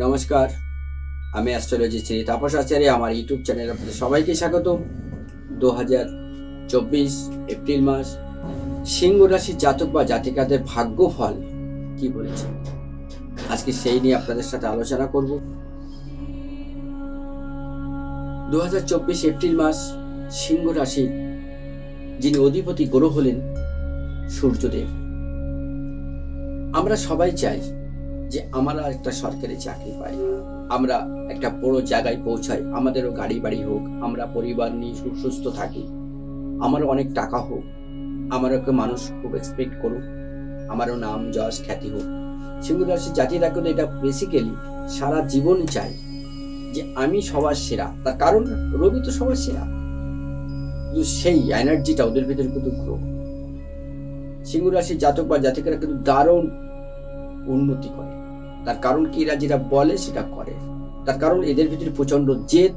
নমস্কার, আমি অ্যাস্ট্রোলজি শ্রী তাপস আচার্য। আমার ইউটিউব চ্যানেলে আপনাদের সবাইকে স্বাগত। 2024 এপ্রিল মাস সিংহ রাশির জাতক বা জাতিকাদের ভাগ্যফল কি বলেছে, আজকে সেই নিয়ে আপনাদের সাথে আলোচনা করব। 2024 এপ্রিল মাস সিংহ রাশির যিনি অধিপতি গ্রহ হলেন সূর্যদেব। আমরা সবাই চাই যে আমরা একটা সরকারি চাকরি পাই, আমরা একটা বড় জায়গায় পৌঁছাই, আমাদেরও গাড়ি বাড়ি হোক, আমরা পরিবার নিয়ে সুস্থ থাকি, আমারও অনেক টাকা হোক, আমারও মানুষ খুব এক্সপেক্ট করুক, আমারও নাম যশ খ্যাতি হোক। সিংহ রাশির জাতিরা কিন্তু এটা বেসিক্যালি সারা জীবন চাই যে আমি সবার সেরা। তার কারণ রবি তো সবার সেরা, কিন্তু সেই এনার্জিটা ওদের ভিতরে কিন্তু গ্রো। সিংহ রাশির জাতক বা জাতিকারা কিন্তু দারুণ উন্নতি করে। তার কারণ কি, এরা যেটা বলে সেটা করে। তার কারণ এদের ভিতরে প্রচন্ড জেদ,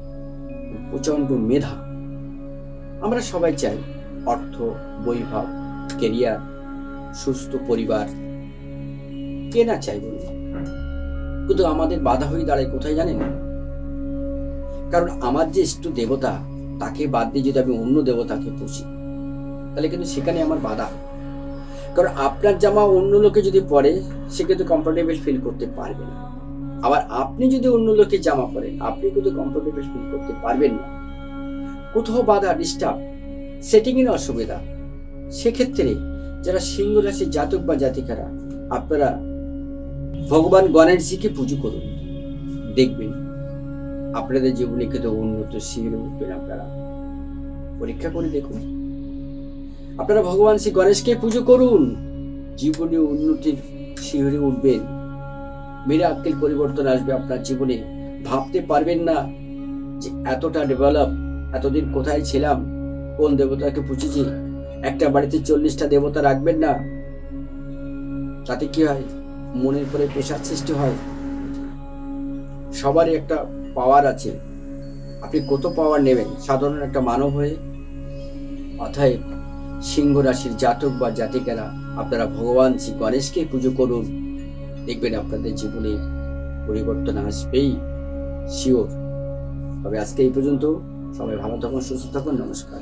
প্রচন্ড মেধা। আমরা সবাই চাই অর্থ, বৈভব, কেরিয়ার, সুস্থ পরিবার, কে না চাই বলুন। কিন্তু আমাদের বাধা হয়ে দাঁড়ায় কোথায় জানেন? কারণ আমার যে ইষ্ট দেবতা তাকে বাদ দিয়ে যদি আমি অন্য দেবতাকে পুষি, তাহলে কিন্তু সেখানে আমার বাধা। কারণ আপনার জামা অন্য লোকে যদি পরে, সে কিন্তু কমফোর্টেবল ফিল করতে পারবে না। আবার আপনি যদি অন্য লোকের জামা পরেন, আপনি কিন্তু কমফোর্টেবল ফিল করতে পারবেন না। কোথাও বাধা, ডিস্টার্ব, সেটিং এর অসুবিধা। সেক্ষেত্রে যারা সিংহ রাশির জাতক বা জাতিকারা, আপনারা ভগবান গণেশজিকে পুজো করুন, দেখবেন আপনাদের জীবনে কিন্তু উন্নত শিখরে উঠবেন। আপনারা পরীক্ষা করে দেখুন, আপনারা ভগবান শ্রী গণেশকে পুজো করুন, জীবনে উন্নতির শিহরে উঠবেন, মিরাক্কেল পরিবর্তন আসবে আপনার জীবনে। ভাবতে পারবেন না যে এতটা ডেভেলপ, এতদিন কোথায় ছিলাম, কোন দেবতাকে পুজেছি। একটা বাড়িতে 40টা দেবতা রাখবেন না, তাতে কি হয়? মনের পরে পেশার সৃষ্টি হয়। সবারই একটা পাওয়ার আছে, আপনি কত পাওয়ার নেবেন সাধারণ একটা মানব হয়ে? অতএব সিংহ রাশির জাতক বা জাতিকারা, আপনারা ভগবান শ্রী গণেশকে পুজো করুন, দেখবেন আপনাদের জীবনে পরিবর্তন আসবেই, শিওর। তবে আজকে এই পর্যন্ত। সবাই ভালো থাকুন, সুস্থ থাকুন। নমস্কার।